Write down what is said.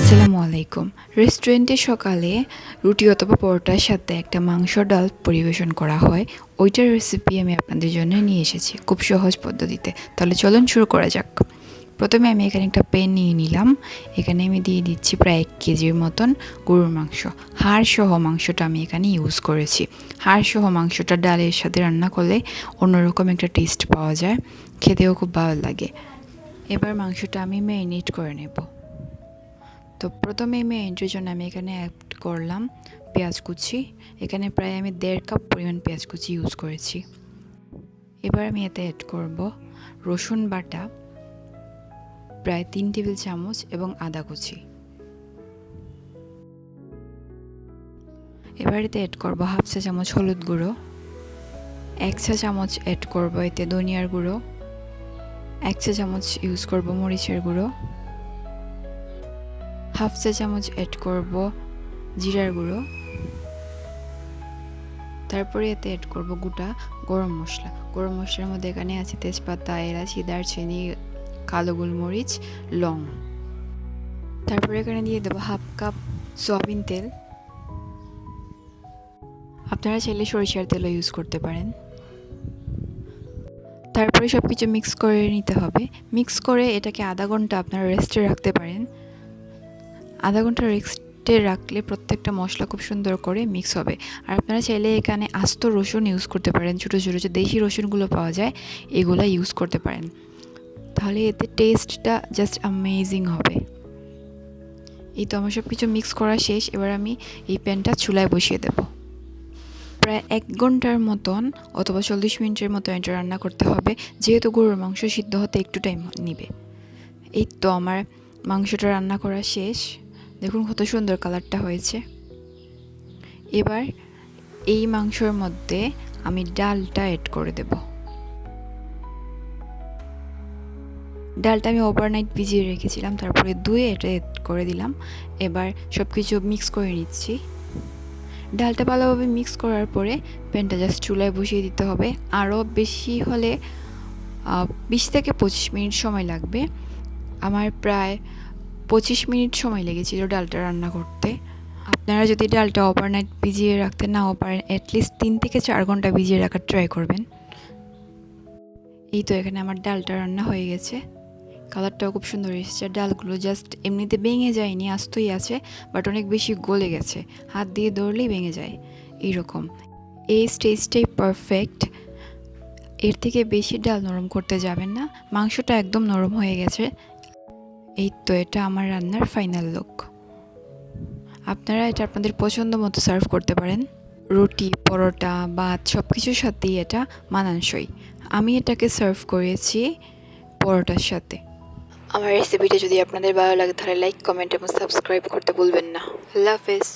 আসসালামু আলাইকুম। রেস্টুরেন্টে সকালে রুটি অথবা পরোটার সাথে একটা মাংস ডাল পরিবেশন করা হয়। ওইটার রেসিপি আমি আপনাদের জন্য নিয়ে এসেছি খুব সহজ পদ্ধতিতে। তাহলে চলুন শুরু করা যাক। প্রথমে আমি এখানে একটা প্যান নিয়ে নিলাম। এখানে আমি দিয়ে দিচ্ছি প্রায় 1 কেজির মতন গরুর মাংস। হাড় সহ মাংসটা আমি এখানে ইউজ করেছি। হাড় সহ মাংসটা ডালের সাথে রান্না করলে অন্যরকম একটা টেস্ট পাওয়া যায়, খেতেও খুব ভালো লাগে। এবার মাংসটা আমি ম্যারিনেট করে নেব। তো প্রথমে ম্যারিনেটের জন্য আমি এখানে অ্যাড করলাম পেঁয়াজ কুচি। এখানে প্রায় আমি 1.5 কাপ পরিমাণ পেঁয়াজ কুচি ইউজ করেছি। এবার আমি এতে অ্যাড করব রসুন বাটা প্রায় 3 টেবিল চামচ এবং আদা কুচি। এবার এতে অ্যাড করব 1/2 চা চামচ হলুদ গুঁড়ো, 1 চা চামচ অ্যাড করব এতে ধনিয়ার গুঁড়ো, 1 চা চামচ ইউজ করব মরিচের গুঁড়ো, 1/2 চা চামচ অ্যাড করব জিরার গুঁড়ো। তারপরে এতে অ্যাড করব গোটা গরম মশলা। গরম মশলার মধ্যে এখানে আছে তেজপাতা, এলাচি, দারচিনি, কালো গোলমরিচ, লং। তারপরে এখানে দিয়ে দেবো 1/2 কাপ সয়াবিন তেল। আপনারা চাইলে সরিষার তেলও ইউজ করতে পারেন। তারপরে সব কিছু মিক্স করে নিতে হবে। মিক্স করে এটাকে আধা ঘন্টা আপনারা রেস্টে রাখতে পারেন। আধা ঘন্টা রেস্টে রাখলে প্রত্যেকটা মশলা খুব সুন্দর করে মিক্স হবে। আর আপনারা চাইলে এখানে আস্ত রসুন ইউজ করতে পারেন, ছোটো ছোটো যে দেশি রসুনগুলো পাওয়া যায় এগুলো ইউজ করতে পারেন। তাহলে এতে টেস্টটা জাস্ট অ্যামেজিং হবে। এই তো আমার সব কিছু মিক্স করা শেষ। এবার আমি এই প্যানটা চুলায় বসিয়ে দেব। প্রায় 1 ঘন্টার মতন অথবা 40 মিনিটের মতো এটা রান্না করতে হবে, যেহেতু গরুর মাংস সিদ্ধ হতে একটু টাইম নেবে। এই তো আমার মাংসটা রান্না করা শেষ। দেখুন কত সুন্দর কালারটা হয়েছে। এবার এই মাংসের মধ্যে আমি ডালটা অ্যাড করে দেব। ডালটা আমি ওভারনাইট ভিজিয়ে রেখেছিলাম, তারপরে ধুয়ে এটা অ্যাড করে দিলাম। এবার সব কিছু মিক্স করে নিচ্ছি। ডালটা ভালোভাবে মিক্স করার পরে প্যানটা জাস্ট চুলায় বসিয়ে দিতে হবে। আরও বেশি হলে 20 থেকে 25 মিনিট সময় লাগবে। আমার প্রায় 25 মিনিট সময় লেগেছিল ডালটা রান্না করতে। আপনারা যদি ডালটা ওভারনাইট ভিজিয়ে রাখতে নাও পারেন, অ্যাটলিস্ট 3 থেকে 4 ঘন্টা ভিজিয়ে রাখার ট্রাই করবেন। এই তো এখানে আমার ডালটা রান্না হয়ে গেছে। কালারটাও খুব সুন্দর এসেছে। ডালগুলো জাস্ট এমনিতে ভেঙে যায়নি, আস্তই আছে, বাট অনেক বেশি গলে গেছে, হাত দিয়ে ধরলেই ভেঙে যায় এইরকম। এই স্টেজটাই পারফেক্ট। এর থেকে বেশি ডাল নরম করতে যাবেন না। মাংসটা একদম নরম হয়ে গেছে। এই তো এটা আমার রান্নার ফাইনাল লুক। আপনারা এটা আপনাদের পছন্দ মতো সার্ভ করতে পারেন। রুটি, পরোটা, ভাত সব কিছুর সাথেই এটা মানানসই। আমি এটাকে সার্ভ করেছি পরোটার সাথে। আমার রেসিপিটা যদি আপনাদের ভালো লাগে তাহলে লাইক, কমেন্ট এবং সাবস্ক্রাইব করতে ভুলবেন না। আল্লাহ হাফেজ।